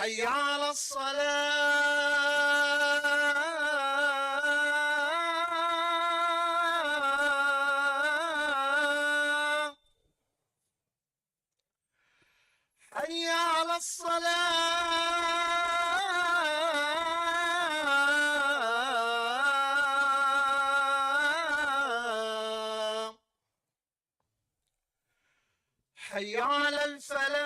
حي على الصلاة حي على الصلاة حي على الفلاح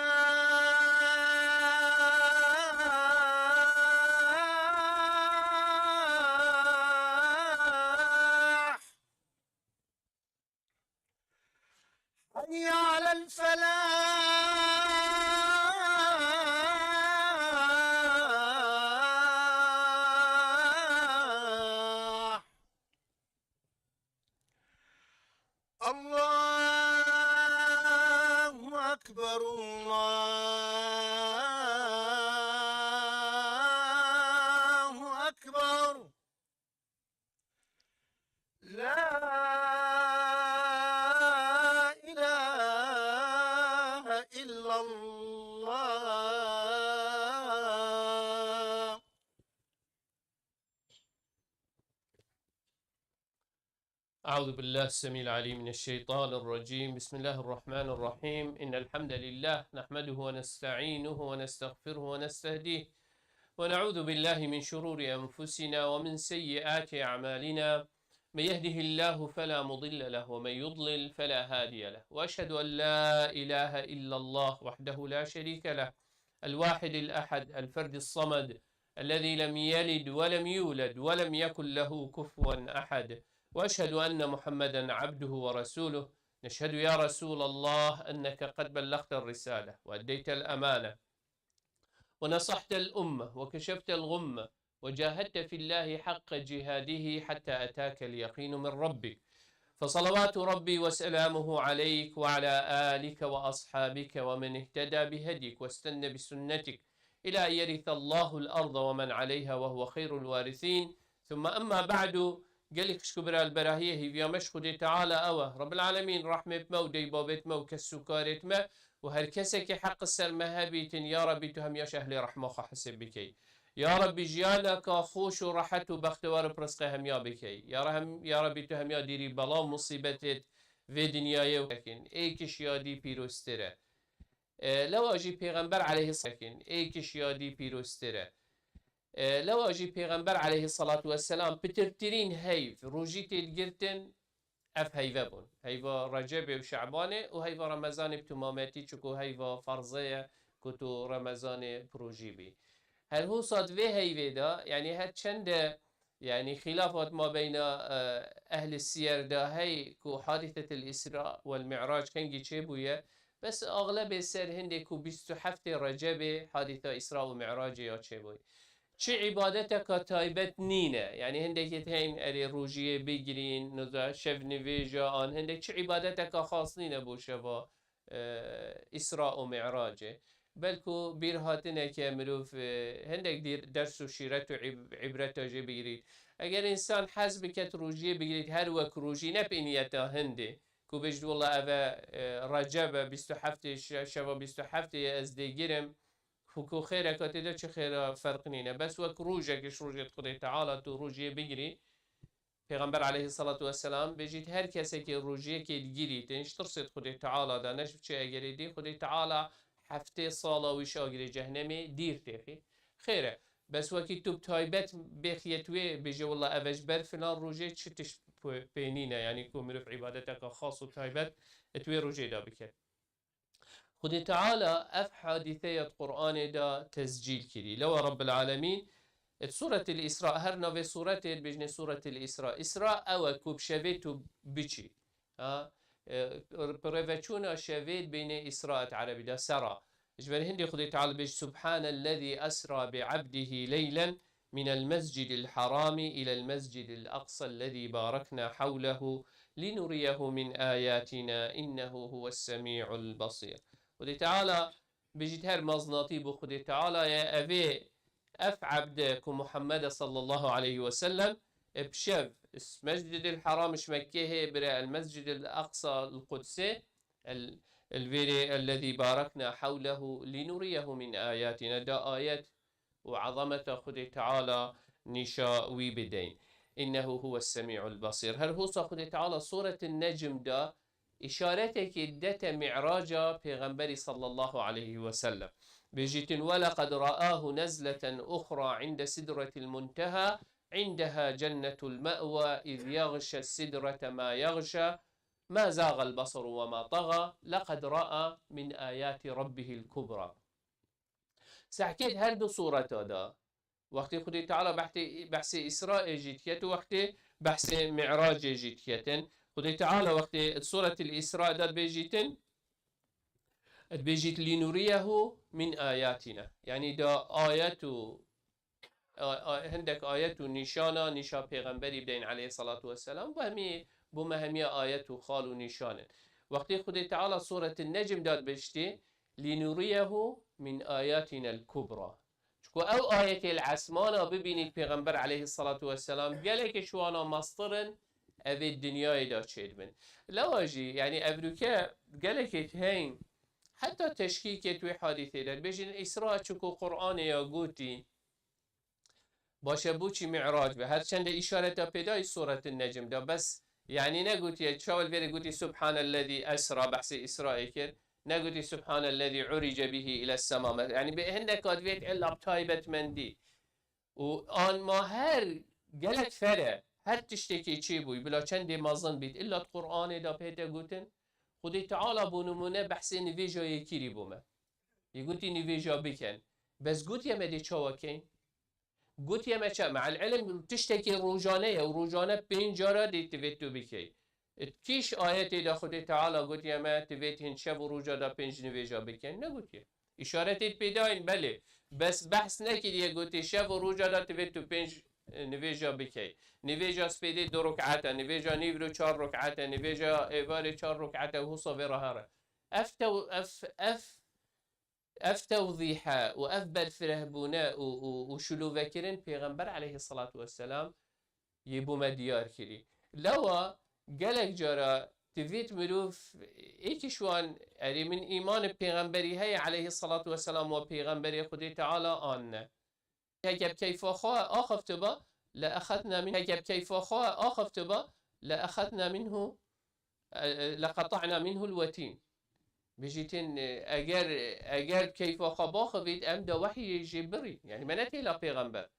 حي على الفلاح الله أكبر الله أكبر لا إله إلا الله. أعوذ بالله السميع العليم من الشيطان الرجيم. بسم الله الرحمن الرحيم. إن الحمد لله نحمده ونستعينه ونستغفره ونستهديه ونعوذ بالله من شرور أنفسنا ومن سيئات أعمالنا. من يهده الله فلا مضل له ومن يضلل فلا هادي له، وأشهد أن لا إله إلا الله وحده لا شريك له، الواحد الأحد الفرد الصمد الذي لم يلد ولم يولد ولم يكن له كفوا أحد، وأشهد أن محمدا عبده ورسوله. نشهد يا رسول الله أنك قد بلغت الرسالة وأديت الأمانة ونصحت الأمة وكشفت الغمة وجاهدت في الله حق جهاده حتى أتاك اليقين من ربك، فصلوات ربي وسلامه عليك وعلى آلك وأصحابك ومن اهتدى بهديك واستنى بسنتك إلى أن يرث الله الأرض ومن عليها وهو خير الوارثين. ثم أما بعد، قالك شكبر البراهيه هي مشخد تعالى أوه رب العالمين رحمة مو دي بابت مو كسكارت ما وهركسك حق السلمة هبيت يا ربي تهم يا شهلي رحمة حسب بكي يا ربي جيانك خوش وراحت وبختوار برزقه هم يا بكي يا ربي تهم يا ديري بلا مصيبتت في دنياي ولكن ايكش يا دي بيروستره لو اجي پیغمبر عليه الصلاة والسلام ايكش يا دي بيروستره لو اجي پیغمبر عليه الصلاة والسلام بترترين هيف روجيت الجرتن اف هيفا بون هيفا رجب وشعبانه وهيفا رمضان بتماماتي چكو هيفا فرضيه كتو رمضان بروجيبي هل هو صاد في هيفا دا يعني هاد چند يعني خلافات ما بين أهل السير دا هي كو حادثة الإسراء والمعراج كنجي چه بس أغلب السر هندي كو 27 رجب حادثة إسراء ومعراج يا چه بوي چه عبادتك تايبت نينة يعني هندك يتهين أري روجية بيجرين نزا شف نفيجا آن هندك چه عبادتك خاص نينة بو شفا إسراء ومعراج بلكو بيرهاتنا كامروف هندك دير درس وشيرت وعبرت جي بيجريد اگر انسان حزب كت روجية بيجريد هر وك روجي نبينيتا هندي كو بجد والله أبا رجب 27 شفا 27 ازدي جرم فكو خيرك تدا چه خير فرق نينه بس وك روجك روجت خدي تعالى تو روجيه بگري پیغمبر عليه الصلاة والسلام بجيت هر کسی که روجيه که تگیری تنش ترسد خدي تعالى دا نشف چه اگری دی خدي تعالى هفته سالا ویش آگری جهنمی دیر تخی خیره بس وكي تو بتايبت بخيتوي بيجي والله أفج بر فلان روجي تشتش بينينا يعني كو مرف عبادتك خاص وتايبت اتوي روجي دا بكر خدي تعالى اف حادثة قرآن دا تسجيل كري لو رب العالمين سورة الإسراء هرنا في سورة بجن سورة الإسراء إسراء أو كوب شفيتو بيشي بريفاتشونا شفيت بين إسراء عربي دا سرى جبر هندي خدي تعالى بيج سبحان الذي أسرى بعبده ليلا من المسجد الحرام إلى المسجد الأقصى الذي باركنا حوله لنريه من آياتنا إنه هو السميع البصير. خدي تعالى بيجي هر مزناطي بو خدي تعالى يا أبي أف عبدك محمد صلى الله عليه وسلم بشف مسجد الحرام مش مكيه برا المسجد الأقصى القدسي الفيري الذي باركنا حوله لنريه من آياتنا. دا آيات وعظمة خدي تعالى نشا ويبدين. إنه هو السميع البصير. هل هو خدي تعالى سورة النجم دا إشارتك دت معراجا پیغمبر صلى الله عليه وسلم بجيت ولقد رآه نزلة أخرى عند سدرة المنتهى عندها جنة المأوى إذ يغشى السدرة ما يغشى ما زاغ البصر وما طغى لقد رأى من آيات ربه الكبرى. سحكيت هردو صورة دا وقت خدي تعالى بحث إسراء جيتيت وقت بحث معراج جيتيتن. خدي تعالى وقت سورة الإسراء دا بيجيت لنريه من آياتنا، يعني دا آيات هندك آيات نشانا نشا پیغمبری بدين عليه الصلاة والسلام وهمي بمهمية آيات خال ونشانا. وقت خدي تعالى سورة النجم داد بجتي لنريه من آياتنا الكبرى. شكو أو آية العسمانة ببيني پیغمبر عليه الصلاة والسلام قالك شوانا مصطرن أبي الدنيا دا تشيد من لو أجي يعني أبروكا قالك هين حتى تشكيك توي حادثة در بيجين إسراء شكو قرآن يا قوتي باشه بوچی معراج به هر چند اشاره تا پیدای سورة النجم دا بس يعني نقولي شاول بيري قلتي سبحان الذي أسرى بحث إسراء كر نقولي سبحان الذي عرج به إلى السماء يعني بهندك قد إلا بتايبة من دي وآن ما هر قلت فرع هر تشتكي چي بوي بلا چند مازن بيت إلا القرآن دا بيتا قلتن خدي تعالى بونمونه بحث نفيجا يكيري بوما يقولتي نفيجا بكن بس قلت يا مدي چاوكين قلت يا ما مع العلم تشتكي روجانية وروجانة بين جارة دي تفتو بكي كيش آيات دا خدي تعالى قلت يا ما تفت هن شب وروجا دا بينج نفيجا بكن نقلت يا إشارات بيداين بله بس بحث نكي دي قلت شب وروجا دا تفتو بينج نفيجا بكي نفيجا سبيدي 2 ركعات نفيجا نيفرو 4 ركعات نفيجا ايفاري 4 ركعات وهو صفيرة هارة اف توضيحا واف بالفرهبونا وشلو فاكرين پیغمبر عليه الصلاة والسلام يبو مديار كري لوا قالك جارا تفيت مروف ايكي شوان اري من ايمان پیغمبري هي عليه الصلاة والسلام وبيغمبري خدي تعالى آن هجب كيف آخفت با لأخذنا منه هجب كيف آخفت با لأخذنا منه لقطعنا منه الوتين بجيتين اگر كيف باخفيد ام دا وحي جبري يعني مناتي لا پیغمبر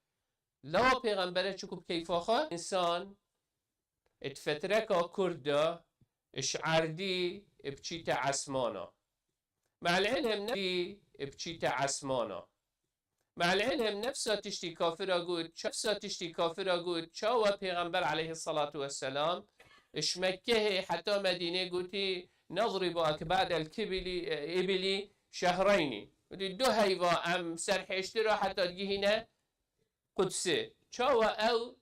لا پیغمبر چكو كيف انسان اتفتركا كردا اشعردي بچيتا عسمانا مع العلم نبي بچيتا عسمانا مع العلم نفسها تشتي كافرة قود نفسها تشتي كافرة قود شاوى پیغمبر عليه الصلاة والسلام اش مكه حتى مدينة قوتي نضرب أكباد الإبل شهرين دو هيفا أم سرح اشترا حتى تجيهنا قدسي شاوى أو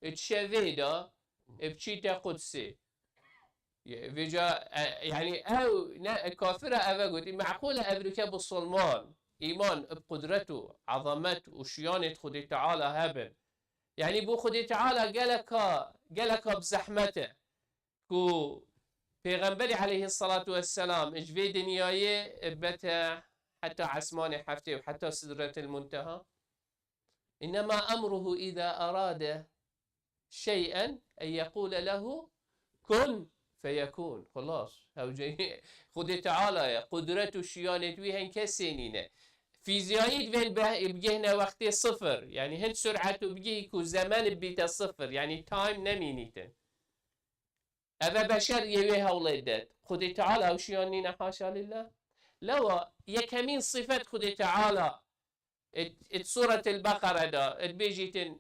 تشافيدا بچيتا قدسي يعني أو كافرة أفا قوتي معقولة أبريكا بالصلمان إيمان بقدرته عظمته وشيانة خدي تعالى هبن يعني بو خدي تعالى قالك بزحمته كو پیغمبر عليه الصلاة والسلام اجفي دنياي بتا حتى عسمان حفتي وحتى سدرة المنتهى إنما أمره إذا أراد شيئا أن يقول له كن فيكون خلاص خدي تعالى قدرته شيانة ويهن كسينينه فيزيائيد وين بجينا وقت صفر يعني هن سرعته بجيكو زمان بيتا صفر يعني تايم نمينيتن أبا بشر يويها ولدت خدي تعالى وشيانين حاشا لله لو يكمين صفات خدي تعالى سورة البقرة دا بيجيتن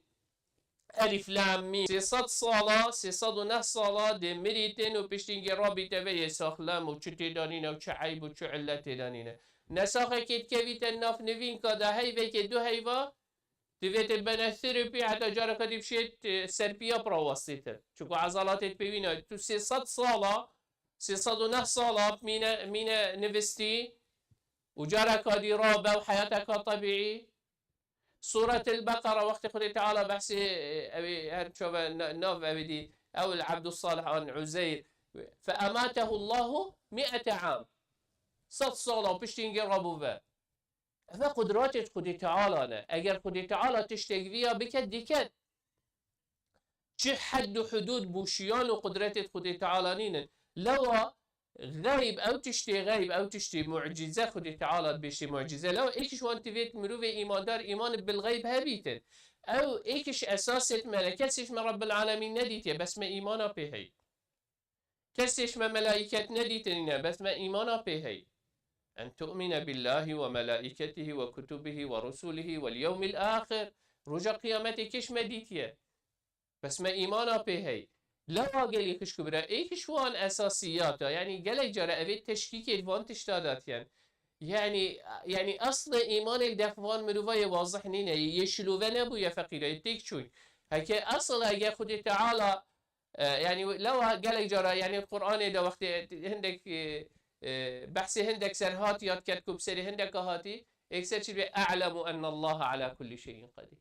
ألف لام ميم 600 صلاة 609 صلاة دي مريتن وبيشتين رابي تبي ساخلام وشتي دانينا وشعيب وشعلة دانينا نساخه كيت كويت الناف نوين كادا هاي بيك دو هايفا تفيت البنا ثيرابي حتى جارة كدي بشيت سربيا براوستيتر شوكو عضلات تبينا تو 600 صالة 609 صالة مينا نفستي وجارة كدي رابة وحياتك طبيعي سورة البقرة وقت خدي تعالى بحسي أبي هرشوف نوف أبي دي أو العبد الصالح عن عزير فأماته الله 100 عام 100 سال پشتین رابو و قدرات خود تعالی نه. اگر خود تعالی تشتگویا بکد دیکد چه حد و حدود بوشیان و قدرت خود تعالی نین. لو غیب او تشتی غیب او تشتی معجزه خود تعالی بشی معجزه، لو ایکش وان تفيت مروف ایماندار ایمان بالغیب هبیتن، او ایکش اساست ملکتش من رب العالمین ندیته بس ما ایمانا به هی، کسش ما ملائکت ندیتنینه بس ما ایمانا به هی. أن تؤمن بالله وملائكته وكتبه ورسله واليوم الآخر، رجع قيامتي كش مديتيه بس ما إيمانا به. لا قالي كش كبرى إيش وان أساسياته، يعني قال جرى أبيت تشكيك الفان تشتادات يعني أصل إيمان الدفوان مروفا واضح نينه يشلو نبو يا فقيرة يتيك شوي هكي أصل هيا خد تعالى يعني لو قال جرى يعني القرآن ده وقت عندك بحث هندك سرهات ياد كتكم سري هندك هاتي اكسر شيء اعلم ان الله على كل شيء قدير.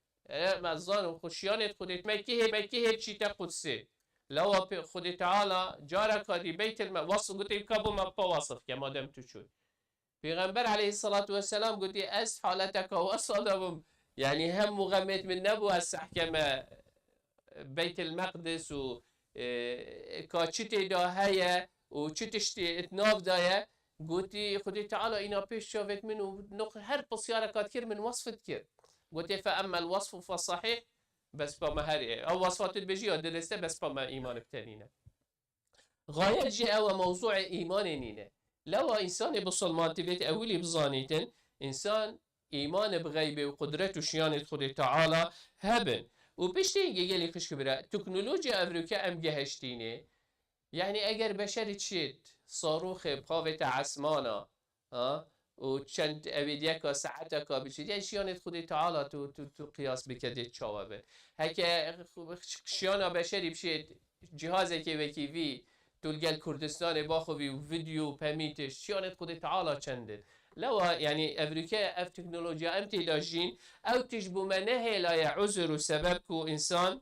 ما ظن خشيانه خودت مكيه شيء قدسي لو خود تعالى جارك هذه بيت وصف قلت كابو ما بوصف كما دام تشوي پیغمبر عليه الصلاة والسلام قلت اس حالتك وصلهم يعني هم مغمت من نبو السحكمة بيت المقدس و كاتشتي دا هيا و چی تشتی اتناف دایه گوتی خودی تعالی اینا پیش شافت منو نقل هر بسیاره کات کر من وصفت کر گوتی فاما الوصف فصحيح بس با ما هر او وصفات البجی درسته بس با ما ایمان بتنینه غایت جی او موضوع ایمان نینه لو انسان بسلمان تبیت اولی بزانیتن انسان ایمان بغیبه و قدرت و شیانت خودی تعالی هبن و پشتی اینگه گلی خوش کبره تکنولوژی امریکا ام گهشتینه يعني اگر بشری چید صاروخ بخوابت عسمانا و چند اویدیکا ساعتکا بشید یعنی شیانت خودی تعالی تو قیاس بکدید چاوه هکه شیانا بشری بشید جهازی که وکیوی تلگل کردستان باخوی و ویدیو پمیتش شیانت خودی تعالی چنده لو يعني أمريكا اف تكنولوجيا امتي لاجين او تجبو منه لا يعذر سببكو انسان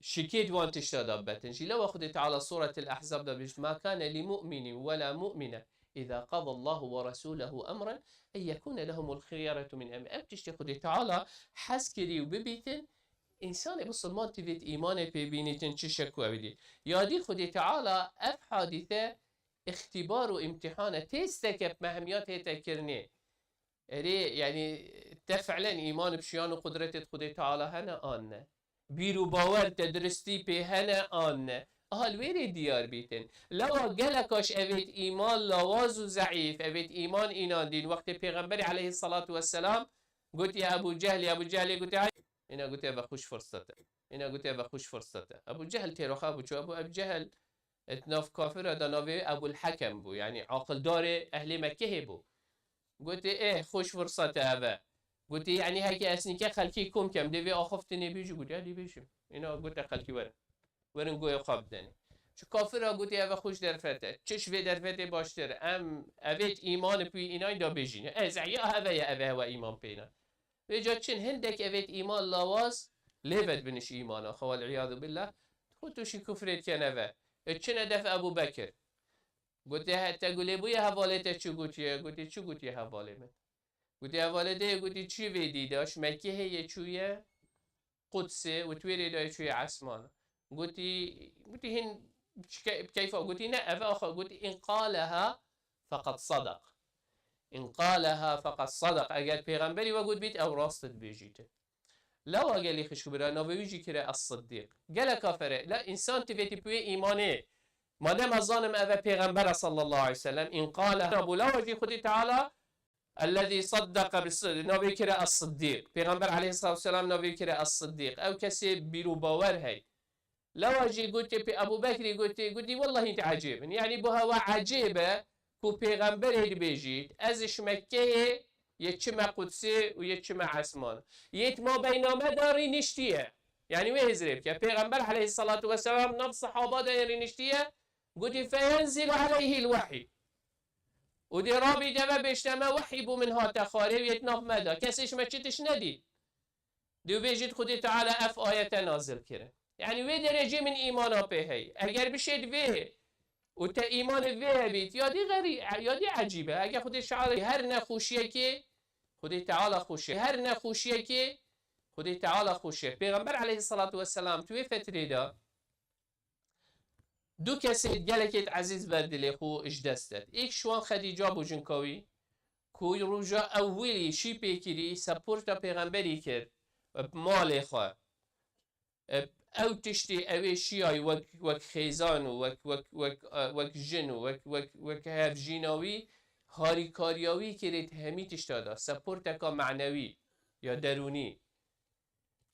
شكيت وان تشتاد باتنجي لو أخذت على صورة الأحزاب ده ما كان لمؤمن ولا مؤمنة إذا قضى الله ورسوله أمرا أن يكون لهم الخيارة من أمر أبتشتي خذت تعالى حسكري وببيتن إنسان بصلمان تفيد إيمانه ببينيتن تشكو أبدي يادي خذت تعالى أف حادثة اختبار وامتحانة تستكب مهميات تكرني يعني تفعلا إيمان بشيان وقدرة خذت تعالى هنا آنه بیرو باور تدرستی به هنه آن اهل ویری دیار بیتن لو گلکاش اوید ایمان لواز و ضعیف اوید ایمان اینان دین وقت پیغمبر علیه الصلاة والسلام گوت یا ابو جهل گوت اینا گوت ابو خوش فرصته ابو جهل تیرخه ابو جهل اتناف کافر داناوی ابو الحکم بو يعني عاقل دار اهل مکه بو گوت خوش فرصته ابا قلت يعني هيك اسنيكا خلكي كم كم دبي اخفتني بيجي قلت يا دي بيجي انا قلت خلكي ورن قوي خابدني شو كافر قلت يا خوش درفته چش في درفته باشتر ام اويت ايمان بي اينا دا بيجي زعيا هذا يا ابا هو ايمان بينا بيجا چن هندك اويت ايمان لاواز ليفت بنش ايمان اخو والعياذ بالله خدتو شي كفرت كنفه چن دف ابو بكر قلت حتى قولي بو يا حوالته چو قلت چو قلت يا حواله من گویی اوالده گویی چی ویدی داشت مکه هی چویه قدسه و تویری دای چویه عسمان گویی هن كيف قلت نه أفا آخر قلت إن قالها فقد صدق أجل پیغمبری و قلت بيت أو راستت بيجيته لو أجل يخش برا نبيجي كره الصديق قال كافره لا إنسان تبيتي بوي إيمانه ما دام الظالم أفا پیغمبر صلى الله عليه وسلم إن قالها أبو لا وجي خدي تعالى الذي صدق بالصدق نبي كره الصديق پیغمبر عليه الصلاة والسلام نبي كره الصديق أو كسي بيرو باور هاي لو أجي قلت أبو بكر قلت والله أنت عجيب يعني بها عجيبة كو پیغمبر هيد بيجيت ازش مكة يتشمع قدسي ويتشمع عثمان يت ما بينما داري نشتيه يعني ويه زريب يا پیغمبر عليه الصلاة والسلام نفس صحابة داري نشتيه قلت فينزل عليه الوحي ودي رابي دما بيشتما وحي بو من هاتا خاري ويتناف مدى كسيش ما چتش ندي دو بيجيت خدي تعالى اف آية نازل كره يعني وی درجه من ایمانا په هی اگر بشید وی و تا ایمان وی بیت یادی یادی عجیبه اگر خود شعار هر نخوشیه که خود تعالی خوشه هر نخوشیه که خود تعالی خوشه پیغمبر علیه الصلاة والسلام توی فتره دا دو کسی گلکت عزیز بردلی خو اش دستت ایک شوان خدیجه بوجنکاوی کوی روژا اولی شی پیکری سپورت پیغمبری کرد مال خواه او تشتي اوي شياي وك خيزان وك جن وك هاف جيناوي هاري كارياوي كريت همي تشتادا سبورتكا معنوي يا دروني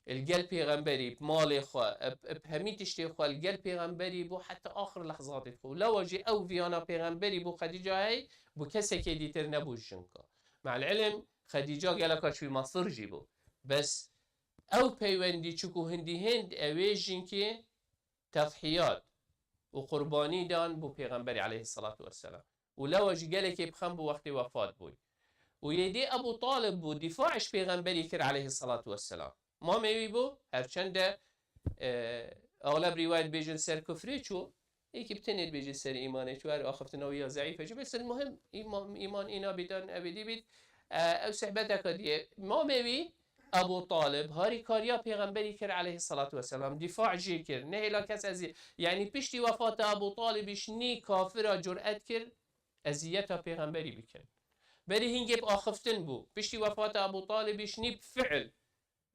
القلب پیغمبري مال خوا بهمي تشتي خوا القلب پیغمبري بو حتى آخر لحظات خو لو جي او فيانا پیغمبري بو خديجة هاي بو كسي كي ديتر نبو جنكا مع العلم خديجة قالكا شوي مصر جيبو بس او پیوندی چکو هندی هند اویجین که تضحیات و قربانی دان بو پیغمبر علیه الصلاة والسلام و لوج گله که بخم بو وقت وفات بوی و یدی ابو طالب بو دفاعش پیغمبری کر علیه الصلاة والسلام ما میوی بو هرچند اغلب روایت بیجن سر کفری چو یکی بتنید بیجن سر ایمانه چو هر آخفتنا یا ضعیفه چو بس المهم ایمان اینا بیدان ابدی بید او صحبتك دیه ما میوی ابو طالب هاری کاریا پیغمبری کرد علیه الصلاة والسلام دفاع جی کرد نه الا کس از یعنی پشتی وفات ابو طالبش نی کافر جرأت کرد اذیت پیغمبری بکرد بری هنگی آخفتن بو پشتی وفات ابو طالبش نی فعل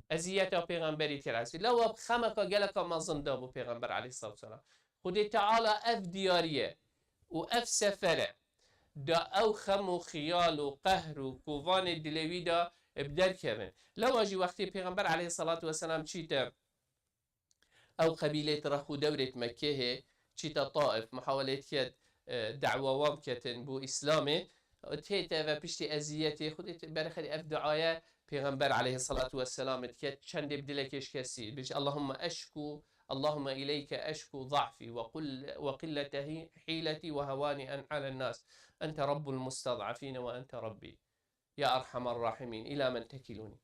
اذیت پیغمبری کرد لو خمکا گلکا مزنده بو پیغمبر علیه الصلاة والسلام خود تعالی اف دیاریه و اف سفره دا او خم و خیال و قهر و کووان دلوی دا بدر كمان لو اجي وقتي پیغمبر عليه الصلاة والسلام چيتا او قبيلة رخو دورة مكة چيتا طائف محاولة كت دعوة وام كتن بو اسلامي تيتا و پشتي ازيتي خودت برخلي اف دعايا پیغمبر عليه الصلاة والسلام كت چند بدلكش كسي بيش اللهم اشكو اللهم إليك أشكو ضعفي وقلة حيلتي وهواني على الناس أنت رب المستضعفين وأنت ربي يا أرحم الراحمين إلى من تكلوني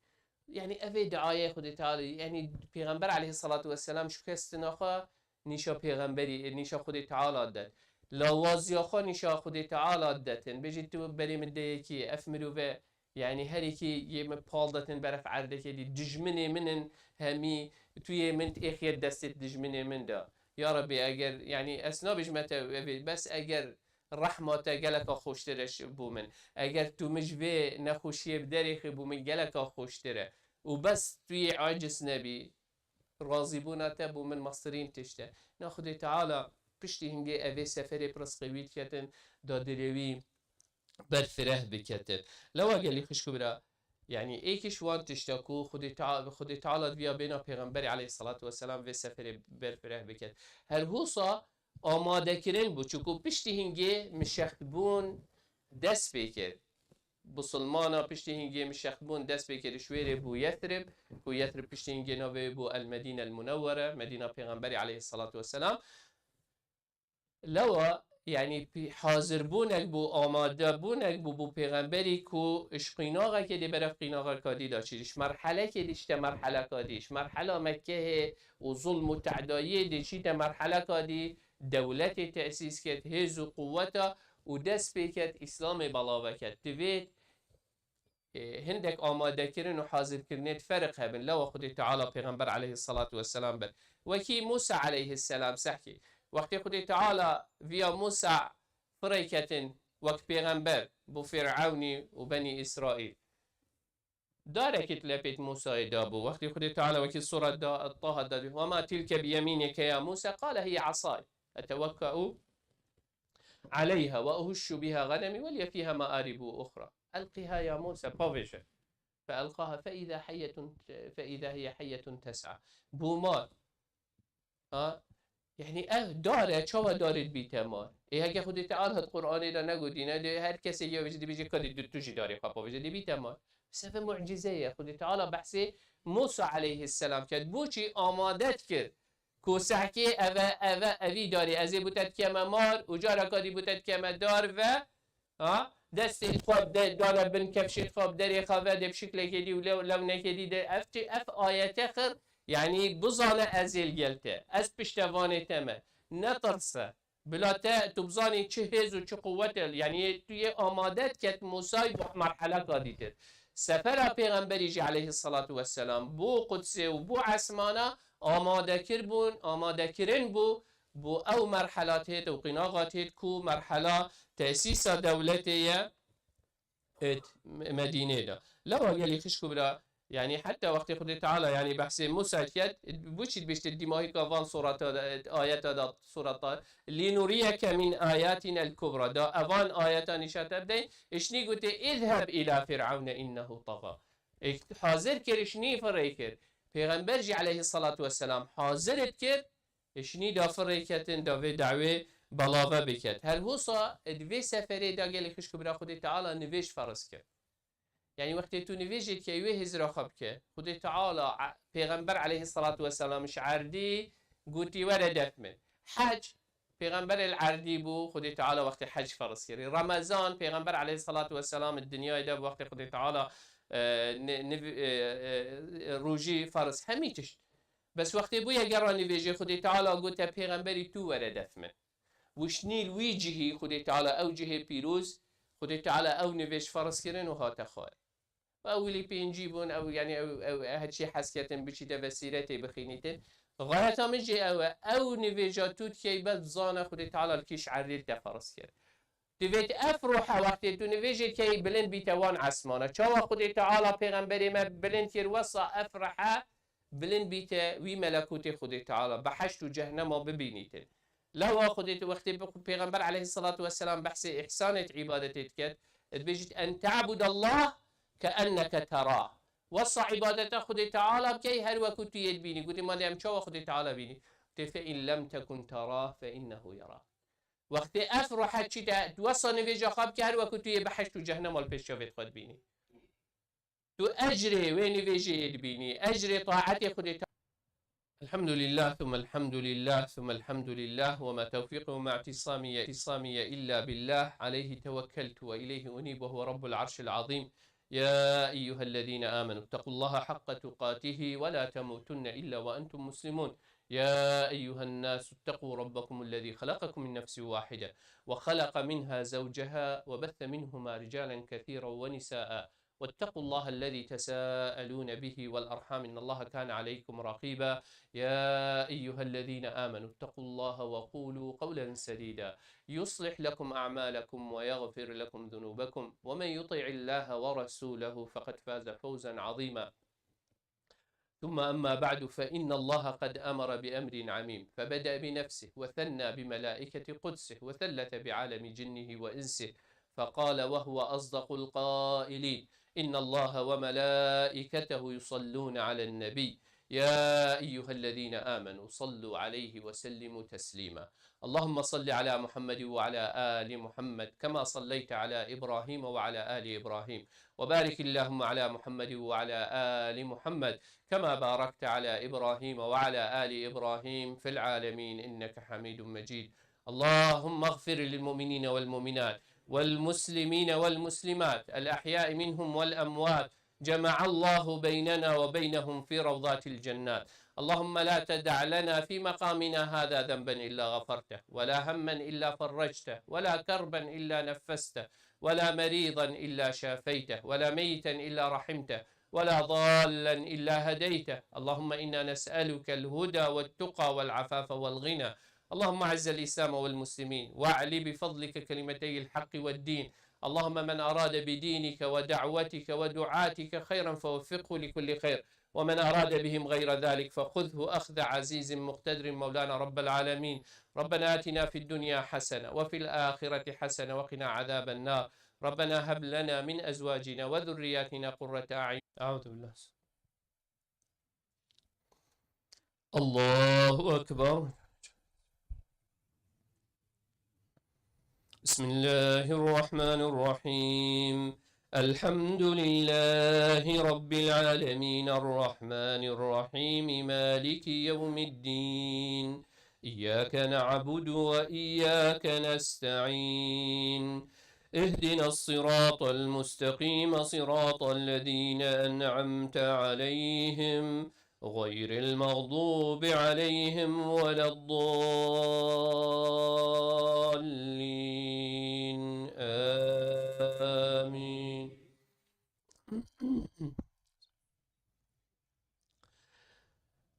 يعني أفي دعاية خد تعالى يعني پیغمبر عليه الصلاة والسلام شو كستناخا نيشا پیغمبري نيشا خد تعالى دات لوازياخا نيشا خد تعالى داتن بيجي تو بري مديكي أفمرو في يعني هريكي يم بالدتن برف عردك دي دجمني منن همي توي من إخير دست دجمني من دا يا ربي أجر يعني أسنا بجمته بس أجر رحمت گلک خوشترش بو من اگر تو مجوه نخوشی بدریخ بو من گلک خوشتره و بس توی عاجز نبی راضی بونتا بو من مصرین تشته ناخد تعالی پشتی هنگی اوی سفری پرسقویت کتن دادروی برفره بکتن لو اگلی خشکو برا يعني ايكش وان تشتكو خد تعالى بيا بينا پیغمبر عليه الصلاة والسلام في سفر برفره بكت هل هوصا آماده کرن بود چون پشتی هنگی مشخت بون دست بکرد بسلمانا پشتی هنگی مشخت بون دست بکرد شویر بو یثرب پشتی هنگی نوه بو المدینه المنوره مدینه پیغمبری علیه الصلاة والسلام لوا يعني حاضر بونك بو آماده بونك بو پیغمبری کو اشقیناغه که دی برف قیناغه کادی داشتیش مرحله که دیشته مرحله کادیش مرحله مکه و ظلم و تعدایه دیشته مرحله کادی دولت تأسیس کرد هز و قوتا و دست بکرد اسلام بلاوه کرد دوید هندك آماده كرن و حاضر كرنت فرق هبن لو خد تعالى پیغمبر عليه الصلاة والسلام بر وكي موسى عليه السلام سحكي وقت خد تعالى via موسى فريكتن وقت پیغمبر بو فرعوني و بني إسرائيل دارك تلبيت موسى دابو وقت خد تعالى وكي سورة طه دابو وما تلك بيمينك يا موسى قال هي عصاي أتوكأ عليها وأهش بها غنمي ولي فيها مآرب أخرى ألقها يا موسى بافيشن فألقاها فإذا هي حية تسعى بومار يعني داره شو دارت بيتمار إيه هكذا خدي تعال هاد قرآن إذا نقولينا هاد كسي يوجد بيجي كذي تجي داري خا بافيشن بيتمار بسبب معجزة خدي تعال بحثي موسى عليه السلام كد بوشي آمادت كرد کو سحکی اوی داری ازی بودت که مار و جارا کادی بودت که دار و دست خواب داره بن کفشت خواب داری خواب ده بشکل کدی و لو نکدی ده اف آیت خر يعني بزانه ازيل جلته از پشتوانه تمه نترسه بلا تو بزانی چه هز و چه قوت يعني توی آمادت کت موسی مرحله قادیتر سفر پیغمبری علیه الصلاة والسلام بو قدسه و بو عسمانه آماده کرن بو او مرحلات هيت و قناغات هيت كو مرحلة تأسيس دولتي مدينة دا لا قال لي خشكو بلا يعني حتى وقت خد تعالى يعني بحث موسى كيت بوشيت بيشت الدماغي كافان صورة آيات دا صورة لنريك من آياتنا الكبرى دا أفان آيات نشات بدين إشني قلت اذهب إلى فرعون إنه طغى حاضر كر إشني فريكر پیغمبر عليه الصلاة والسلام حاضر كر إشني دا فريكتن دا في دعوة بلاغه بکرد هر هوسا دوی سفره دا گلی خشکو برا خود تعالی نویش فرض کرد یعنی وقتی تو نویجید که ایوه هزرا خب که خود تعالی پیغمبر علیه الصلاة والسلام عردی گوتی ورد من حج پیغمبر العردی بو خود تعالی وقتی حج فرض کرد رمضان پیغمبر علیه الصلاة والسلام الدنیا دا وقتی خود تعالی روجی فرض همیتش بس وقتی بو یگران نویجی خود تعالی گوتی پیغمبری تو ورد من وشنيل ويجهي خدي تعالى أو جهة بيروز خدي تعالى أو نفيش فرس كرن وهات خال أو اللي بينجيبون أو يعني أو هالشي حسكتن بشي تفسيرته بخينيته غاية مجي أو نفيجاتوت كي بزانا خدي تعالى الكيش عريل تفرس كرن تفيت أفرح وقت تو نفيجي كي بلند بيتوان عسمانا شاوا خدي تعالى پیغمبري ما بلند كير وصا أفرح بلند بيتا وي ملكوت خدي تعالى بحشت جهنم ببينيتن لا خديت وقت پیغمبر عليه الصلاة والسلام بحث إحسانة عبادتك كت بيجت أن تعبد الله كأنك تراه وصى عبادته خدي تعالى بكي هر وقت يدبيني قلت ما دام شو خدي تعالى بيني فإن لم تكن تراه فإنه يراه وقت أفرح شيء توصى نفيجا خاب كهر وقت يبحث تو جهنم والبيش شوفت خد بيني تو أجري وين نفيجي يدبيني أجري طاعتي خدي تعالى الحمد لله ثم الحمد لله ثم الحمد لله وما توفيقه مع اعتصامي إلا بالله عليه توكلت وإليه أنيب وهو رب العرش العظيم يا أيها الذين آمنوا اتقوا الله حق تقاته ولا تموتن إلا وأنتم مسلمون يا أيها الناس اتقوا ربكم الذي خلقكم من نفس واحدة وخلق منها زوجها وبث منهما رجالا كثيرا ونساء واتقوا الله الذي تساءلون به والأرحام إن الله كان عليكم رقيبا يا أيها الذين آمنوا اتقوا الله وقولوا قولا سديدا يصلح لكم أعمالكم ويغفر لكم ذنوبكم ومن يطع الله ورسوله فقد فاز فوزا عظيما ثم أما بعد فإن الله قد أمر بأمر عميم فبدأ بنفسه وثنى بملائكة قدسه وثلث بعالم جنه وإنسه فقال وهو أصدق القائلين إن الله وملائكته يصلون على النبي يا أيها الذين آمنوا صلوا عليه وسلموا تسليما اللهم صل على محمد وعلى آل محمد كما صليت على إبراهيم وعلى آل إبراهيم وبارك اللهم على محمد وعلى آل محمد كما باركت على إبراهيم وعلى آل إبراهيم في العالمين إنك حميد مجيد اللهم اغفر للمؤمنين والمؤمنات والمسلمين والمسلمات الأحياء منهم والأموات جمع الله بيننا وبينهم في روضات الجنات اللهم لا تدع لنا في مقامنا هذا ذنبا إلا غفرته ولا هما إلا فرجته ولا كربا إلا نفسته ولا مريضا إلا شافيته ولا ميتا إلا رحمته ولا ضالا إلا هديته اللهم إنا نسألك الهدى والتقى والعفاف والغنى اللهم أعز الإسلام والمسلمين واعل بفضلك كلمتي الحق والدين اللهم من أراد بدينك ودعوتك ودعاتك خيرا فوفقه لكل خير ومن أراد بهم غير ذلك فخذه أخذ عزيز مقتدر مولانا رب العالمين ربنا آتنا في الدنيا حسنة وفي الآخرة حسنة وقنا عذاب النار ربنا هب لنا من أزواجنا وذرياتنا قرة أعين أعوذ بالله الله أكبر بسم الله الرحمن الرحيم الحمد لله رب العالمين الرحمن الرحيم مالك يوم الدين إياك نعبد وإياك نستعين اهدنا الصراط المستقيم صراط الذين أنعمت عليهم غير المغضوب عليهم ولا الضالين آمين.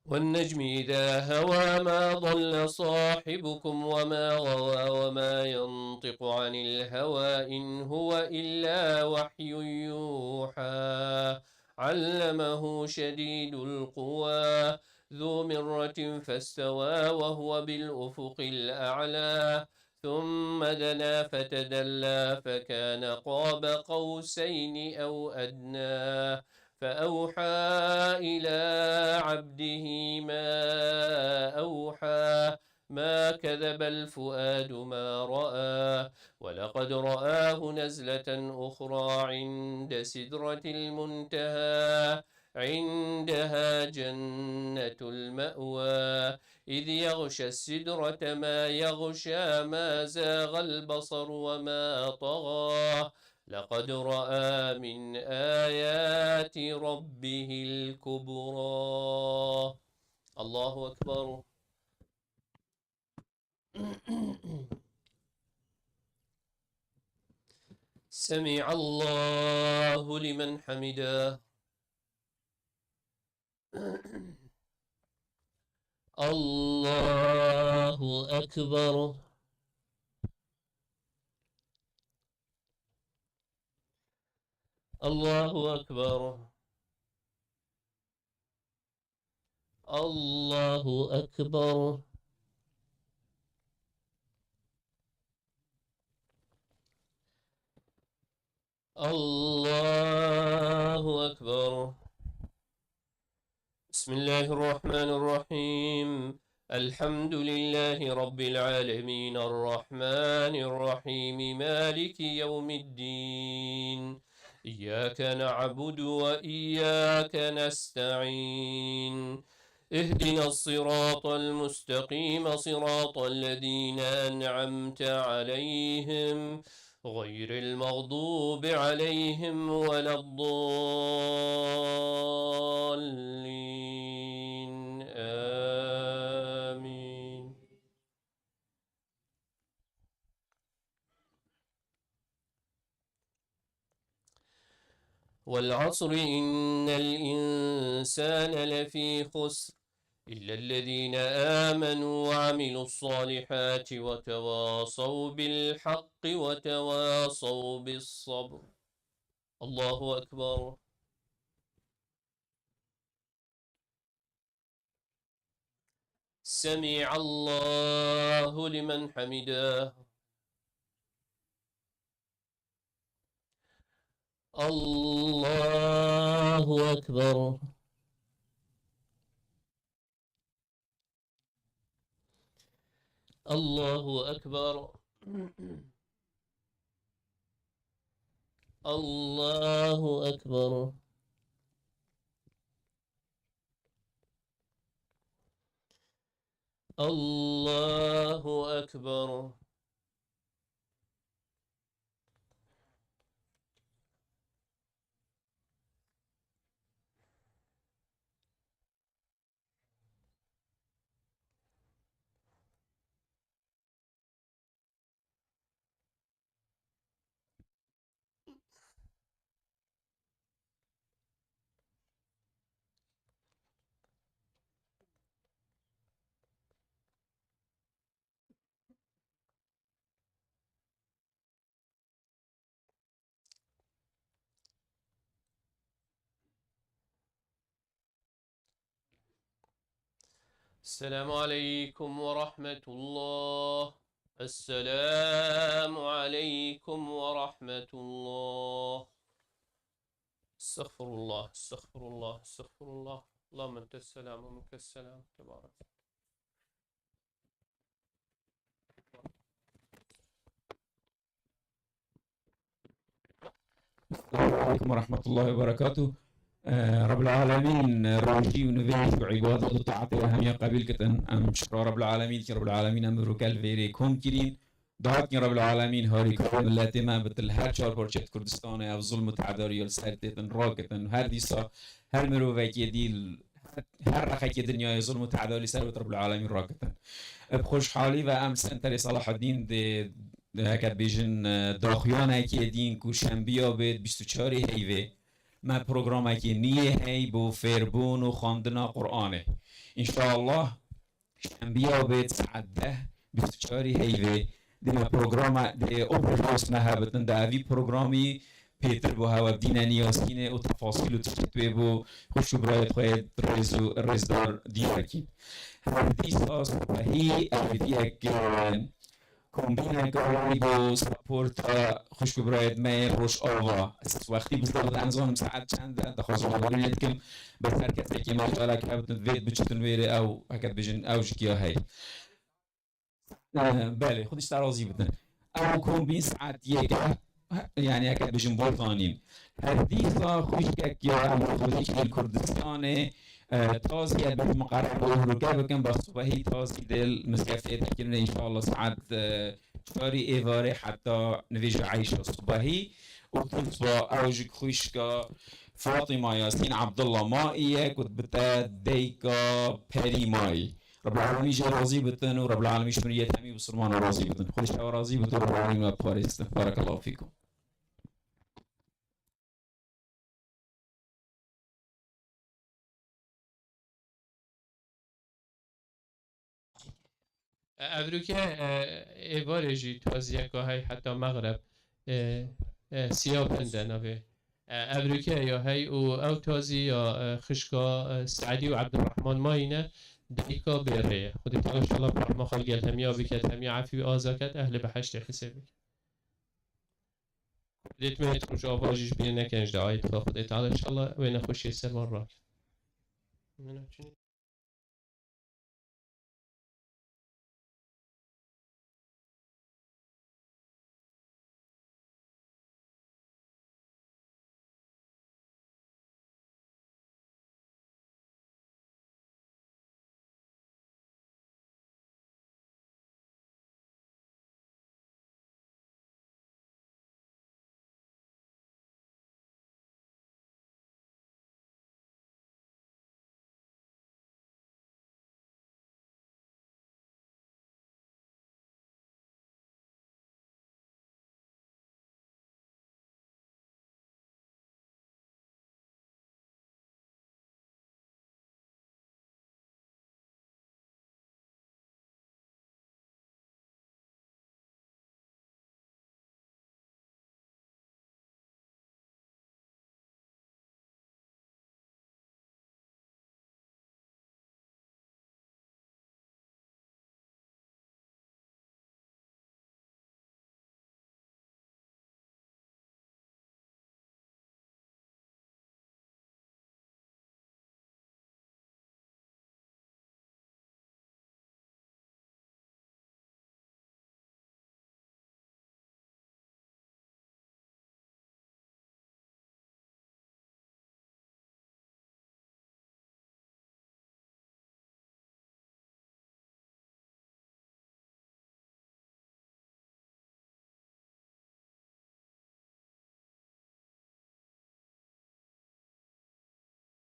والنجم إذا هوى ما ضل صاحبكم وما غوى وما ينطق عن الهوى إن هو إلا وحي يوحى علمه شديد القوى ذو مرة فاستوى وهو بالأفق الأعلى ثم دنا فتدلى فكان قاب قوسين أو أدنى فأوحى إلى عبده ما أوحى ما كذب الفؤاد ما رأى ولقد رآه نزلة أخرى عند سدرة المنتهى عندها جنة المأوى إذ يغشى السدرة ما يغشى ما زاغ البصر وما طغى لقد رأى من آيات ربه الكبرى. الله أكبر. سمع الله لمن حمده. الله أكبر. الله أكبر. الله أكبر. الله أكبر. بسم الله الرحمن الرحيم. الحمد لله رب العالمين الرحمن الرحيم مالك يوم الدين إياك نعبد وإياك نستعين اهدنا الصراط المستقيم صراط الذين أنعمت عليهم غير المغضوب عليهم ولا الضالين آمين. والعصر إن الإنسان لفي خسر إلا الذين آمنوا وعملوا الصالحات وتواصوا بالحق وتواصوا بالصبر. الله أكبر. سمع الله لمن حمده. الله أكبر. الله أكبر. الله أكبر. الله أكبر. السلام عليكم ورحمة الله. السلام عليكم ورحمة الله. استغفر الله استغفر الله استغفر الله. اللهم أنت السلام ومنك السلام تبارك. السلام عليكم ورحمة الله وبركاته. رب العالمين روشي ونذيش بعبادة الطاعة وأهمية قبيل كتن أم شكرا رب العالمين كي رب العالمين أم روكال فيري كون كرين دعات كي رب العالمين هاري كون ملاتي ما بتل هر شار برشت كردستان أو ظلم تعداري والسرتتن راكتن هر ديسا هر مروفاكي ديل هر رخی دنیای ظلم و تعدالی سر رب العالمین راکتن بخوشحالی و امس انتری صلاح الدین هکت بیجن داخیان اکی دین کو شنبیا بید 24 هیوه ما پروگرام اکی نیه هی بو فربون و خواندنا قرآنه انشاءالله شنبیا بید ساعت 24 هیوه دیما پروگرام دی اوپروس نهابتن داوی پروگرامی پیتر بو هوا بدینا نیاسینه و تفاصیل و تشتوی بو خوش برایت خواهد رزدار دیارکی هردی ساس و هی اویدی یک کومبینه کاری بو سپورت خوش برایت می روش آوا وقتی بزرگ انزام ساعت چند دخواست بگویید کم بس هر کسی که ماجرا که بتن وید بچتن ویره او اکد بجن اوج کیا هی بله خودش ترازی بدن او کومبین ساعت یک يعني اكاد بجن بولطانين هرديسا خوش كيا خوش الكردستان تازي بالمقارنة بالركاب كان بصباحي تازي دل مسكافة تكلمنا ان شاء الله ساعات شاري ايفاري حتى نفيج عايشة صباحي وتصبا اوجك خوش فاطمة ياسين عبد الله مائية كنت بتا ديكا بيري ماي رب العالمين جا راضي بتن ورب العالمين شمرية همي بسرمان راضي بتن خوش راضي بتن رب العالمين ما بخارست بارك الله فيكم ابروکه ایوارجی تازیه که های حتی مغرب سیاه بنده نوه ابروکه یا هی او تازی یا خشکا سعدی و عبدالرحمن ماینه دقیقا بره خودی تعالی شالله برحمه خالقیت همیا بکت همیا عفی و آزاکت اهل بحشت حسابی دیت مهت خوش آواجیش بینه نکنج دعایت خودی تعالی شالله و نخوشی سر من راک